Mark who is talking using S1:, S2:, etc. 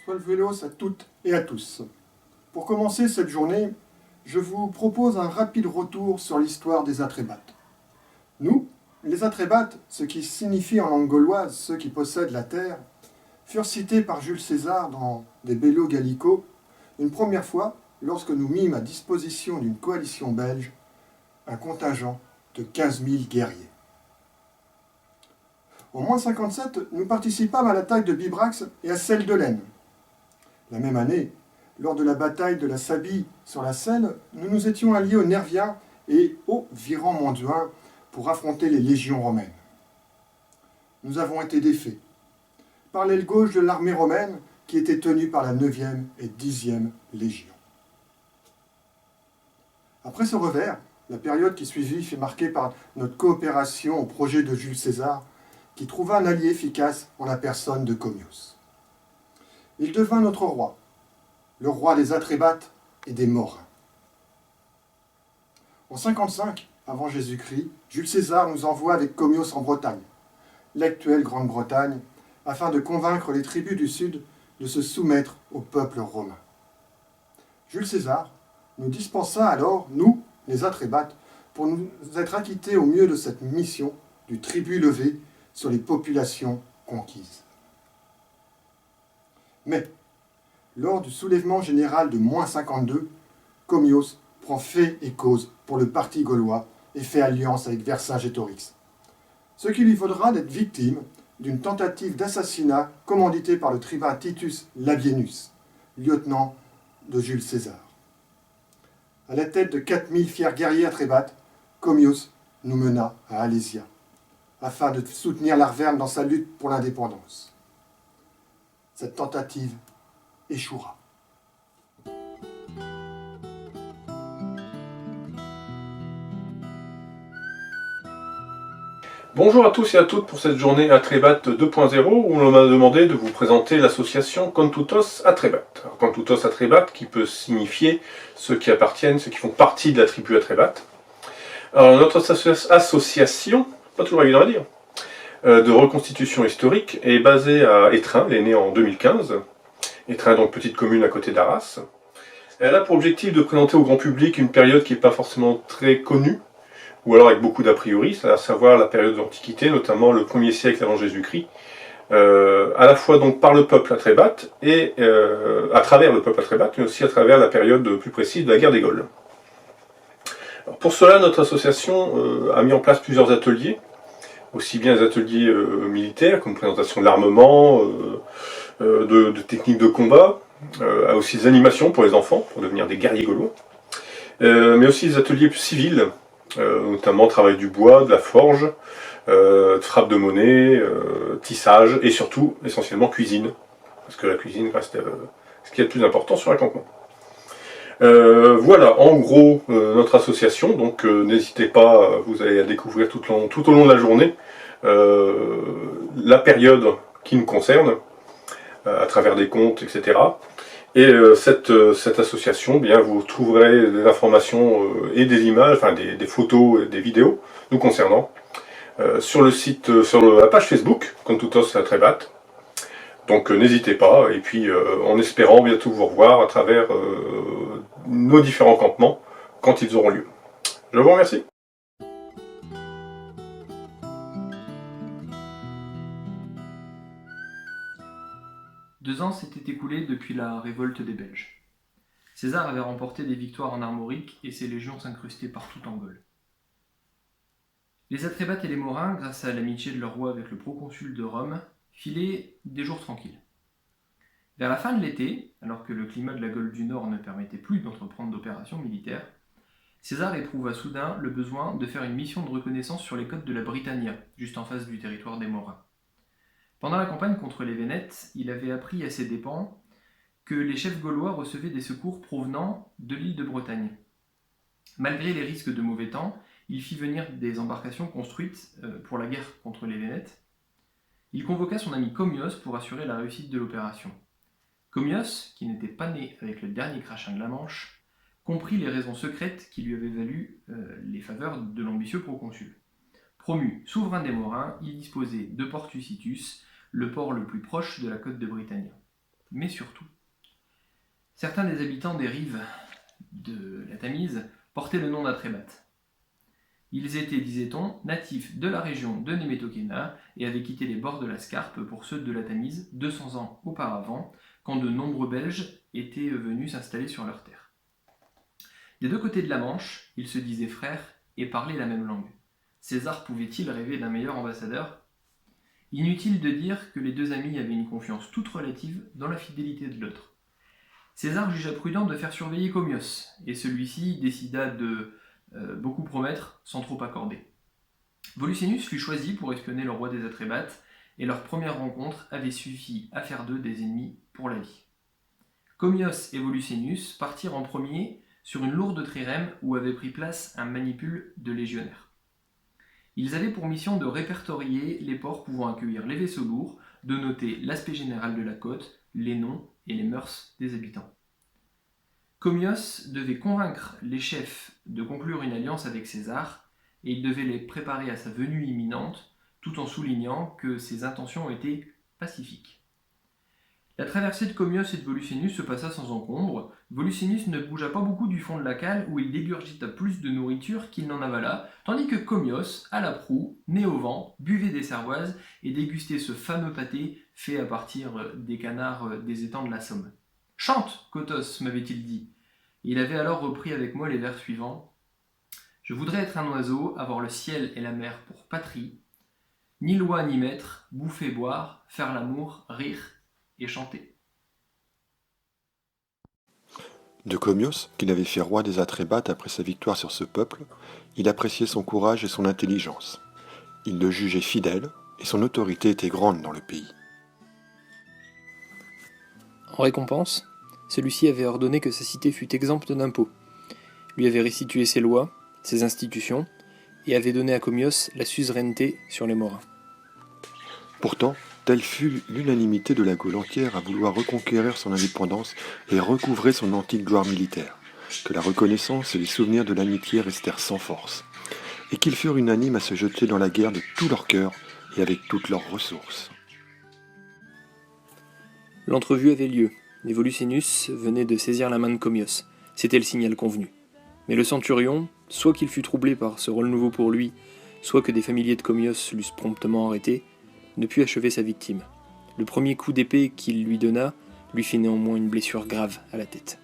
S1: Solvelos à toutes et à tous. Pour commencer cette journée, je vous propose un rapide retour sur l'histoire des Atrébates. Nous, les Atrébates, ce qui signifie en langue gauloise ceux qui possèdent la terre, furent cités par Jules César dans des Bello Gallico une première fois lorsque nous mîmes à disposition d'une coalition belge un contingent de 15 000 guerriers. En moins 57, nous participâmes à l'attaque de Bibrax et à celle de l'Aisne. La même année, lors de la bataille de la Sabie sur la Seine, nous nous étions alliés aux Nerviens et aux Virans-Monduins pour affronter les légions romaines. Nous avons été défaits par l'aile gauche de l'armée romaine qui était tenue par la 9e et 10e Légion. Après ce revers, la période qui suivit fut marquée par notre coopération au projet de Jules César, qui trouva un allié efficace en la personne de Commius. Il devint notre roi, le roi des Atrébates et des Morins. En 55, avant Jésus-Christ, Jules César nous envoie avec Commius en Bretagne, l'actuelle Grande-Bretagne, afin de convaincre les tribus du Sud de se soumettre au peuple romain. Jules César nous dispensa alors, nous, les Atrébates, pour nous être acquittés au mieux de cette mission du tribut levé sur les populations conquises. Mais, lors du soulèvement général de moins 52, Commius prend fait et cause pour le parti gaulois et fait alliance avec Vercingétorix, ce qui lui vaudra d'être victime d'une tentative d'assassinat commanditée par le tribun Titus Labienus, lieutenant de Jules César. À la tête de 4000 fiers guerriers atrébates, Commius nous mena à Alésia, afin de soutenir l'Arverne dans sa lutte pour l'indépendance. Cette tentative échouera.
S2: Bonjour à tous et à toutes pour cette journée Atrébat 2.0 où l'on m'a demandé de vous présenter l'association Contoutos Atrébat. Alors, Contoutos Atrébat qui peut signifier ceux qui appartiennent, ceux qui font partie de la tribu Atrébat. Alors notre association, pas toujours évident à dire, de reconstitution historique est basée à Étrun, elle est née en 2015. Étrun, donc petite commune à côté d'Arras. Elle a pour objectif de présenter au grand public une période qui n'est pas forcément très connue, ou alors avec beaucoup d'a priori, à savoir la période de l'Antiquité, notamment le 1er siècle avant Jésus-Christ, à la fois donc par le peuple atrébat et à travers le peuple atrébat, mais aussi à travers la période plus précise de la guerre des Gaules. Alors pour cela, notre association a mis en place plusieurs ateliers, aussi bien des ateliers militaires, comme présentation de l'armement, de techniques de combat, aussi des animations pour les enfants, pour devenir des guerriers gaulois, mais aussi des ateliers civils, notamment travail du bois, de la forge, frappe de monnaie, tissage et surtout, essentiellement, cuisine. Parce que la cuisine reste ce qui est le plus important sur un campement. Voilà, en gros, notre association, donc n'hésitez pas, vous allez la découvrir tout au long de la journée, la période qui nous concerne, à travers des contes, etc. Et cette association, bien, vous trouverez des informations et des images, enfin des photos et des vidéos nous concernant sur le site, sur la page Facebook, Contoutos Atrébat. Donc n'hésitez pas, et puis en espérant bientôt vous revoir à travers nos différents campements quand ils auront lieu. Je vous remercie.
S3: Deux ans s'étaient écoulés depuis la révolte des Belges. César avait remporté des victoires en Armorique et ses légions s'incrustaient partout en Gaule. Les Atrébates et les Morins, grâce à l'amitié de leur roi avec le proconsul de Rome, filaient des jours tranquilles. Vers la fin de l'été, alors que le climat de la Gaule du Nord ne permettait plus d'entreprendre d'opérations militaires, César éprouva soudain le besoin de faire une mission de reconnaissance sur les côtes de la Britannia, juste en face du territoire des Morins. Pendant la campagne contre les Vénètes, il avait appris à ses dépens que les chefs gaulois recevaient des secours provenant de l'île de Bretagne. Malgré les risques de mauvais temps, il fit venir des embarcations construites pour la guerre contre les Vénètes. Il convoqua son ami Commius pour assurer la réussite de l'opération. Commius, qui n'était pas né avec le dernier crachin de la Manche, comprit les raisons secrètes qui lui avaient valu les faveurs de l'ambitieux proconsul. Promu souverain des Morins, il disposait de Portus Situs, le port le plus proche de la côte de Britannia. mais surtout, certains des habitants des rives de la Tamise portaient le nom d'Atrébates. Ils étaient, disait-on, natifs de la région de Némétokéna et avaient quitté les bords de la Scarpe pour ceux de la Tamise 200 ans auparavant, quand de nombreux Belges étaient venus s'installer sur leurs terres. Des deux côtés de la Manche, ils se disaient frères et parlaient la même langue. César pouvait-il rêver d'un meilleur ambassadeur ? Inutile de dire que les deux amis avaient une confiance toute relative dans la fidélité de l'autre. César jugea prudent de faire surveiller Commios, et celui-ci décida de beaucoup promettre sans trop accorder. Volucenius fut choisi pour espionner le roi des Atrébates, et leur première rencontre avait suffi à faire d'eux des ennemis pour la vie. Commios et Volucenius partirent en premier sur une lourde trirème où avait pris place un manipule de légionnaires. Ils avaient pour mission de répertorier les ports pouvant accueillir les vaisseaux lourds, de noter l'aspect général de la côte, les noms et les mœurs des habitants. Commios devait convaincre les chefs de conclure une alliance avec César, et il devait les préparer à sa venue imminente, tout en soulignant que ses intentions étaient pacifiques. La traversée de Commios et de Volucenius se passa sans encombre. Volucenius ne bougea pas beaucoup du fond de la cale où il dégurgita plus de nourriture qu'il n'en avala, tandis que Commios, à la proue, né au vent, buvait des cervoises et dégustait ce fameux pâté fait à partir des canards des étangs de la Somme. « Chante, Cotos, m'avait-il dit. » Il avait alors repris avec moi les vers suivants. « Je voudrais être un oiseau, avoir le ciel et la mer pour patrie, ni loi ni maître, bouffer, boire, faire l'amour, rire et chanter. »
S1: De Commios, qu'il avait fait roi des Atrébates après sa victoire sur ce peuple, il appréciait son courage et son intelligence. Il le jugeait fidèle, et son autorité était grande dans le pays.
S3: En récompense, celui-ci avait ordonné que sa cité fût exempte d'impôts, lui avait restitué ses lois, ses institutions, et avait donné à Commios la suzeraineté sur les Morins.
S1: Pourtant, telle fut l'unanimité de la Gaule entière à vouloir reconquérir son indépendance et recouvrer son antique gloire militaire, que la reconnaissance et les souvenirs de l'amitié restèrent sans force, et qu'ils furent unanimes à se jeter dans la guerre de tout leur cœur et avec toutes leurs ressources.
S3: L'entrevue avait lieu, et Volucenius venait de saisir la main de Commios. C'était le signal convenu. Mais le centurion, soit qu'il fût troublé par ce rôle nouveau pour lui, soit que des familiers de Commios l'eussent promptement arrêté, ne put achever sa victime. Le premier coup d'épée qu'il lui donna lui fit néanmoins une blessure grave à la tête.